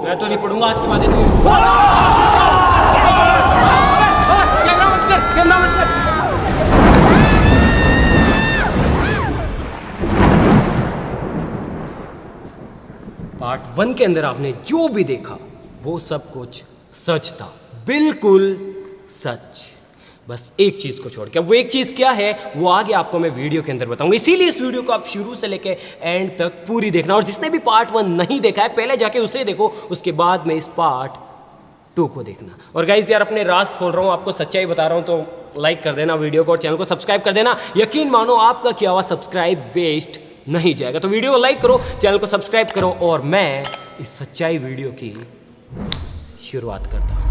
मैं तो नहीं पढ़ूंगा आज के बाद। कैमरा मत कर, कैमरा मत कर। पार्ट 1 के अंदर आपने जो भी देखा वो सब कुछ सच था, बिल्कुल सच। बस एक चीज को छोड़ के, अब वो एक चीज क्या है वो आगे आपको मैं वीडियो के अंदर बताऊंगा। इसीलिए इस वीडियो को आप शुरू से लेके एंड तक पूरी देखना, और जिसने भी पार्ट 1 नहीं देखा है पहले जाके उसे देखो, उसके बाद में इस पार्ट 2 को देखना। और गाइज यार अपने राज खोल रहा हूँ, आपको सच्चाई बता रहा हूँ, तो लाइक कर देना वीडियो को और चैनल को सब्सक्राइब कर देना। यकीन मानो आपका किया हुआ सब्सक्राइब वेस्ट नहीं जाएगा। तो वीडियो को लाइक करो, चैनल को सब्सक्राइब करो, और मैं इस सच्चाई वीडियो की शुरुआत करता हूँ।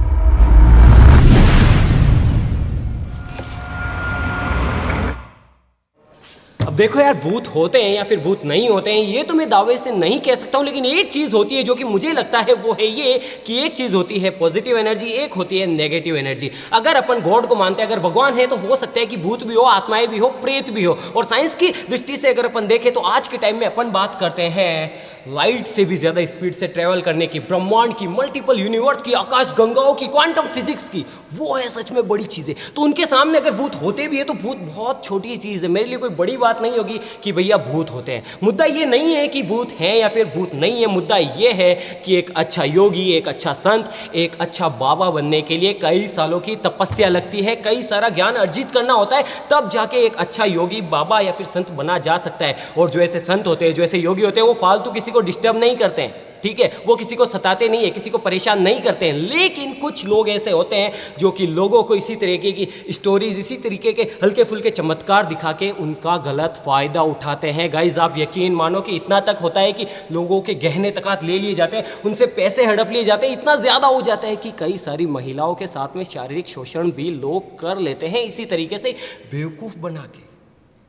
अब देखो यार, भूत होते हैं या फिर भूत नहीं होते हैं ये तो मैं दावे से नहीं कह सकता हूँ, लेकिन एक चीज़ होती है जो कि मुझे लगता है वो है ये कि एक चीज़ होती है पॉजिटिव एनर्जी, एक होती है नेगेटिव एनर्जी। अगर अपन गॉड को मानते हैं, अगर भगवान है, तो हो सकता है कि भूत भी हो, आत्माएं भी हो, प्रेत भी हो। और साइंस की दृष्टि से अगर अपन देखें तो आज के टाइम में अपन बात करते हैं लाइट से भी ज़्यादा स्पीड से ट्रैवल करने की, ब्रह्मांड की, मल्टीपल यूनिवर्स की, आकाश गंगाओं की, क्वांटम फिजिक्स की। वो है सच में बड़ी चीज़ें। तो उनके सामने अगर भूत होते भी है तो भूत बहुत छोटी चीज़ है, मेरे लिए कोई बड़ी बात नहीं होगी कि भैया भूत होते हैं। मुद्दा ये नहीं है कि भूत हैं या फिर भूत नहीं है, मुद्दा ये है कि एक अच्छा योगी, एक अच्छा संत, एक अच्छा बाबा बनने के लिए कई सालों की तपस्या लगती है, कई सारा ज्ञान अर्जित करना होता है, तब जाके एक अच्छा योगी, बाबा या फिर संत बना जा सकता है। और जो ऐसे संत होते हैं, जो ऐसे योगी होते हैं, वो फालतू किसी को डिस्टर्ब नहीं करते हैं, ठीक है, वो किसी को सताते नहीं है, किसी को परेशान नहीं करते हैं। लेकिन कुछ लोग ऐसे होते हैं जो कि लोगों को इसी तरीके की स्टोरीज, इसी तरीके के हल्के फुल्के चमत्कार दिखा के उनका गलत फायदा उठाते हैं। गाइज आप यकीन मानो कि इतना तक होता है कि लोगों के गहने तकात ले लिए जाते हैं, उनसे पैसे हड़प लिए जाते हैं, इतना ज़्यादा हो जाता है कि कई सारी महिलाओं के साथ में शारीरिक शोषण भी लोग कर लेते हैं इसी तरीके से बेवकूफ़ बना के।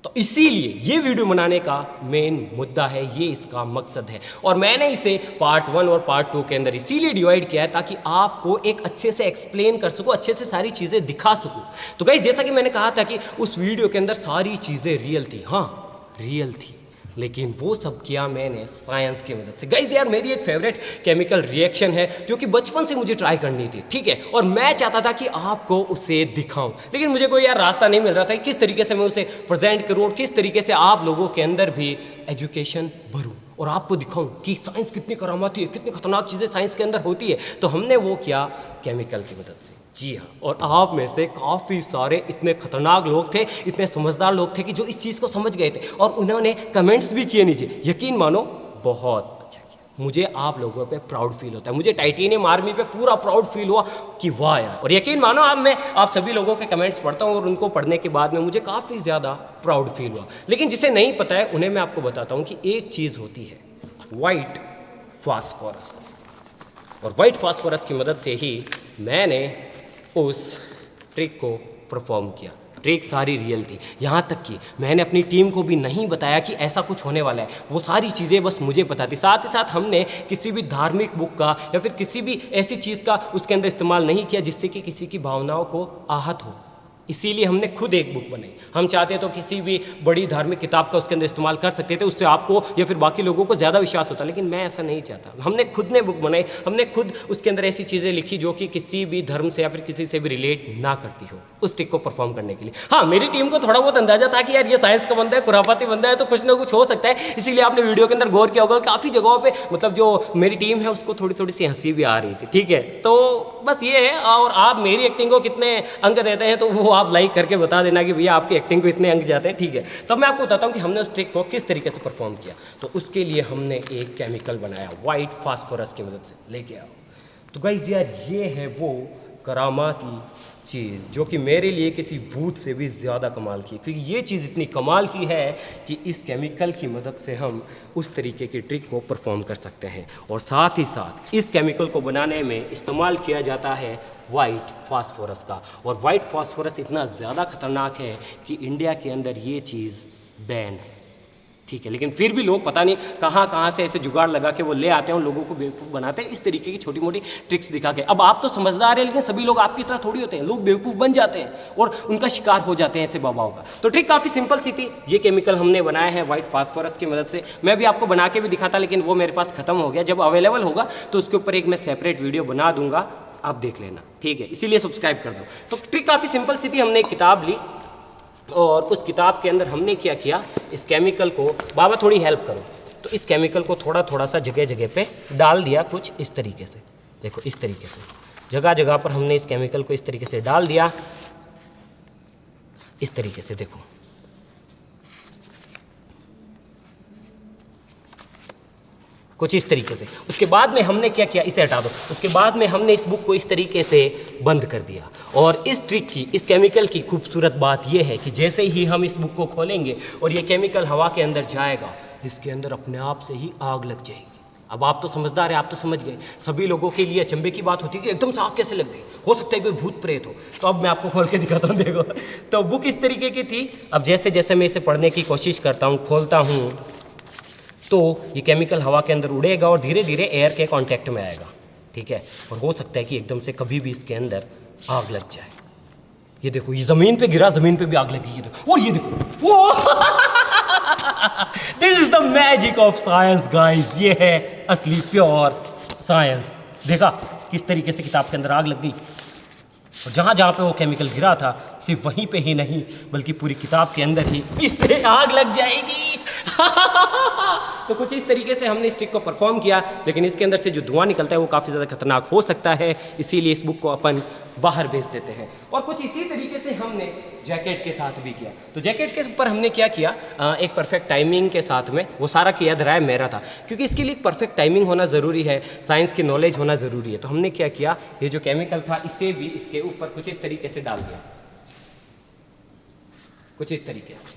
तो इसीलिए ये वीडियो बनाने का मेन मुद्दा है, ये इसका मकसद है। और मैंने इसे पार्ट 1 और पार्ट 2 के अंदर इसीलिए डिवाइड किया है ताकि आपको एक अच्छे से एक्सप्लेन कर सकूं, अच्छे से सारी चीज़ें दिखा सकूं। तो गाइस जैसा कि मैंने कहा था कि उस वीडियो के अंदर सारी चीज़ें रियल थी, हाँ रियल थी, लेकिन वो सब किया मैंने साइंस की मदद से। गाइस यार मेरी एक फेवरेट केमिकल रिएक्शन है जो कि बचपन से मुझे ट्राई करनी थी, ठीक है, और मैं चाहता था कि आपको उसे दिखाऊं, लेकिन मुझे कोई यार रास्ता नहीं मिल रहा था कि किस तरीके से मैं उसे प्रेजेंट करूं और किस तरीके से आप लोगों के अंदर भी एजुकेशन भरूं और आपको दिखाऊं कि साइंस कितनी करामाती है, कितनी खतरनाक चीज़ें साइंस के अंदर होती है। तो हमने वो किया केमिकल की मदद से। जी हाँ, और आप में से काफ़ी सारे इतने खतरनाक लोग थे, इतने समझदार लोग थे कि जो इस चीज़ को समझ गए थे और उन्होंने कमेंट्स भी किए नीचे। यकीन मानो बहुत अच्छा किया, मुझे आप लोगों पे प्राउड फील होता है, मुझे टाइटेनियम आर्मी पे पूरा प्राउड फील हुआ कि वाह यार। और यकीन मानो अब मैं आप सभी लोगों के कमेंट्स पढ़ता हूँ और उनको पढ़ने के बाद में मुझे काफ़ी ज़्यादा प्राउड फील हुआ। लेकिन जिसे नहीं पता है उन्हें मैं आपको बताता हूँ कि एक चीज़ होती है वाइट फास्फोरस, और वाइट फास्फोरस की मदद से ही मैंने उस ट्रिक को परफॉर्म किया। ट्रिक सारी रियल थी, यहाँ तक कि मैंने अपनी टीम को भी नहीं बताया कि ऐसा कुछ होने वाला है, वो सारी चीज़ें बस मुझे पता थी। साथ ही साथ हमने किसी भी धार्मिक बुक का या फिर किसी भी ऐसी चीज़ का उसके अंदर इस्तेमाल नहीं किया जिससे कि किसी की भावनाओं को आहत हो। इसीलिए हमने खुद एक बुक बनाई। हम चाहते तो किसी भी बड़ी धार्मिक किताब का उसके अंदर इस्तेमाल कर सकते थे, उससे आपको या फिर बाकी लोगों को ज़्यादा विश्वास होता, लेकिन मैं ऐसा नहीं चाहता। हमने खुद ने बुक बनाई, हमने खुद उसके अंदर ऐसी चीज़ें लिखी जो कि किसी भी धर्म से या फिर किसी से भी रिलेट ना करती हो, उस ट्रिक को परफॉर्म करने के लिए। हाँ, मेरी टीम को थोड़ा बहुत अंदाजा था कि यार ये साइंस का बंदा है, खुराफाती बंदा है, तो कुछ ना कुछ हो सकता है। इसीलिए आपने वीडियो के अंदर गौर किया होगा, काफ़ी जगहों पर मतलब जो मेरी टीम है उसको थोड़ी थोड़ी सी हंसी भी आ रही थी, ठीक है। तो बस ये है, और आप मेरी एक्टिंग को कितने अंक देते हैं तो वो आप लाइक करके बता देना कि भैया आपकी एक्टिंग को इतने अंक जाते हैं, ठीक है। तो मैं आपको बताता हूँ कि हमने उस ट्रिक को किस तरीके से परफॉर्म किया। तो उसके लिए हमने एक केमिकल बनाया वाइट फास्फोरस की मदद से, लेके आओ। तो गाइस यार ये है वो करामाती चीज़ जो कि मेरे लिए किसी भूत से भी ज़्यादा कमाल की, क्योंकि ये चीज़ इतनी कमाल की है कि इस केमिकल की मदद से हम उस तरीके की ट्रिक को परफॉर्म कर सकते हैं। और साथ ही साथ इस केमिकल को बनाने में इस्तेमाल किया जाता है वाइट फास्फोरस का, और वाइट फास्फोरस इतना ज़्यादा खतरनाक है कि इंडिया के अंदर ये चीज़ बैन है। ठीक है, लेकिन फिर भी लोग पता नहीं कहाँ कहाँ से ऐसे जुगाड़ लगा के वो ले आते हैं, उन लोगों को बेवकूफ़ बनाते हैं इस तरीके की छोटी मोटी ट्रिक्स दिखा के। अब आप तो समझदार हैं, लेकिन सभी लोग आपकी तरह थोड़ी होते हैं, लोग बेवकूफ़ बन जाते हैं और उनका शिकार हो जाते हैं ऐसे बाबाओं का। तो ट्रिक काफ़ी सिंपल सी थी। ये केमिकल हमने बनाया है वाइट फास्फोरस की मदद से। मैं भी आपको बना के भी दिखाता, लेकिन वो मेरे पास खत्म हो गया। जब अवेलेबल होगा तो उसके ऊपर एक मैं सेपरेट वीडियो बना दूंगा, आप देख लेना, ठीक है। इसीलिए सब्सक्राइब कर दो। तो ट्रिक काफ़ी सिंपल सी थी। हमने एक किताब ली और उस किताब के अंदर हमने क्या किया, इस केमिकल को, बाबा थोड़ी हेल्प करो, तो इस केमिकल को थोड़ा थोड़ा सा जगह जगह पे डाल दिया, कुछ इस तरीके से। देखो इस तरीके से जगह जगह पर हमने इस केमिकल को इस तरीके से डाल दिया, इस तरीके से। देखो कुछ इस तरीके से। उसके बाद में हमने क्या किया, इसे हटा दो। उसके बाद में हमने इस बुक को इस तरीके से बंद कर दिया। और इस ट्रिक की, इस केमिकल की खूबसूरत बात यह है कि जैसे ही हम इस बुक को खोलेंगे और ये केमिकल हवा के अंदर जाएगा, इसके अंदर अपने आप से ही आग लग जाएगी। अब आप तो समझदार हैं, आप तो समझ गए। सभी लोगों के लिए अचंभे की बात होती है कि एकदम से आग कैसे लग गई, हो सकता है कोई भूत प्रेत हो। तो अब मैं आपको खोल के दिखाता हूँ, देखो। तो बुक इस तरीके की थी। अब जैसे जैसे मैं इसे पढ़ने की कोशिश करता हूँ, खोलता हूँ, तो ये केमिकल हवा के अंदर उड़ेगा और धीरे धीरे एयर के कांटेक्ट में आएगा, ठीक है। और हो सकता है कि एकदम से कभी भी इसके अंदर आग लग जाए। ये देखो, ये ज़मीन पे गिरा, ज़मीन पे भी आग लगी। ये देखो, और ये देखो, वो this is the magic of science guys. ये है असली प्योर साइंस। देखा किस तरीके से किताब के अंदर आग लग गई। और जहाँ जहाँ पे वो केमिकल गिरा था, सिर्फ वहीं पे ही नहीं बल्कि पूरी किताब के अंदर ही इससे आग लग जाएगी। तो कुछ इस तरीके से हमने इस ट्रिक को परफॉर्म किया, लेकिन इसके अंदर से जो धुआं निकलता है वो काफ़ी ज़्यादा खतरनाक हो सकता है, इसीलिए इस बुक को अपन बाहर भेज देते हैं। और कुछ इसी तरीके से हमने जैकेट के साथ भी किया। तो जैकेट के ऊपर हमने क्या किया, एक परफेक्ट टाइमिंग के साथ में, वो सारा किया धराया मेरा था, क्योंकि इसके लिए एक परफेक्ट टाइमिंग होना ज़रूरी है, साइंस की नॉलेज होना ज़रूरी है। तो हमने क्या किया, ये जो केमिकल था इसे भी इसके ऊपर कुछ इस तरीके से डाल दिया, कुछ इस तरीके से।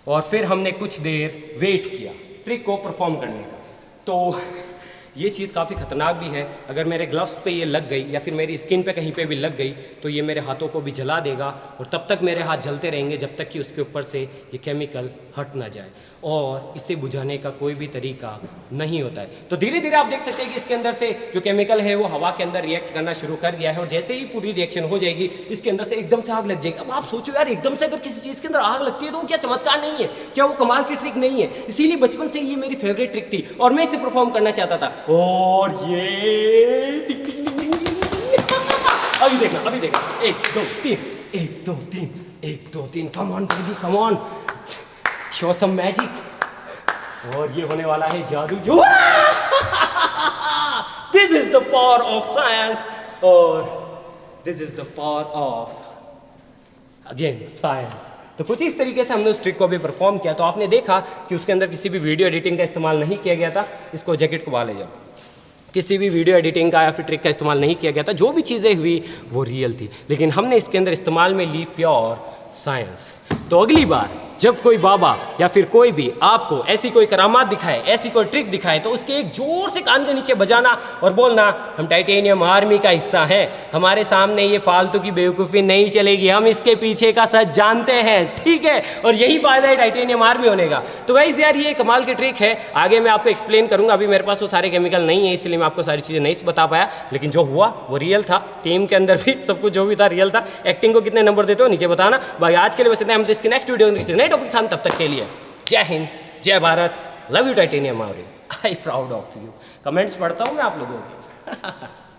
और फिर हमने कुछ देर वेट किया ट्रिक को परफॉर्म करने का। तो ये चीज़ काफ़ी ख़तरनाक भी है। अगर मेरे ग्लव्स पे ये लग गई या फिर मेरी स्किन पे कहीं पे भी लग गई तो ये मेरे हाथों को भी जला देगा, और तब तक मेरे हाथ जलते रहेंगे जब तक कि उसके ऊपर से ये केमिकल हट ना जाए। और इसे बुझाने का कोई भी तरीका नहीं होता है। तो धीरे धीरे आप देख सकते हैं कि इसके अंदर से जो केमिकल है वो हवा के अंदर रिएक्ट करना शुरू कर दिया है, और जैसे ही पूरी रिएक्शन हो जाएगी इसके अंदर से एकदम से आग लग जाएगी। अब आप सोचो यार, एकदम से अगर किसी चीज़ के अंदर आग लगती है तो वो क्या चमत्कार नहीं है, क्या वो कमाल की ट्रिक नहीं है? इसीलिए बचपन से ये मेरी फेवरेट ट्रिक थी और मैं इसे परफॉर्म करना चाहता था। और ये अभी देखना, अभी देखना, 1 2 3, 1 2 3, 1 2 3, come on baby, come on, show some magic. और ये होने वाला है जादू। जो this is the power of science, और this is the power of again science. तो कुछ इस तरीके से हमने उस ट्रिक को भी परफॉर्म किया। तो आपने देखा कि उसके अंदर किसी भी वीडियो एडिटिंग का इस्तेमाल नहीं किया गया था। इसको जैकेट को बाहर ले जाओ, किसी भी वीडियो एडिटिंग का या फिर ट्रिक का इस्तेमाल नहीं किया गया था। जो भी चीज़ें हुई वो रियल थी, लेकिन हमने इसके अंदर इस्तेमाल में ली प्योर साइंस। तो अगली बार जब कोई बाबा या फिर कोई भी आपको ऐसी कोई करामात दिखाए, ऐसी कोई ट्रिक दिखाए, तो उसके एक जोर से कान के नीचे बजाना और बोलना, हम टाइटेनियम आर्मी का हिस्सा हैं, हमारे सामने ये फालतू की बेवकूफ़ी नहीं चलेगी, हम इसके पीछे का सच जानते हैं, ठीक है। और यही फ़ायदा है टाइटेनियम आर्मी होने का। तो गाइस यार, ये कमाल की ट्रिक है, आगे मैं आपको एक्सप्लेन करूँगा। अभी मेरे पास वो सारे केमिकल नहीं है, इसलिए मैं आपको सारी चीज़ें नहीं बता पाया, लेकिन जो हुआ वो रियल था। टीम के अंदर भी सब कुछ जो भी था रियल था। एक्टिंग को कितने नंबर देते हो नीचे बताना। भाई आज के लिए बस इतना, हम इसके नेक्स्ट वीडियो में टॉपिक साथ, तब तक के लिए जय हिंद, जय Bharat, love you titanium army, I proud of you. Comments पढ़ता हूँ मैं आप लोगों के।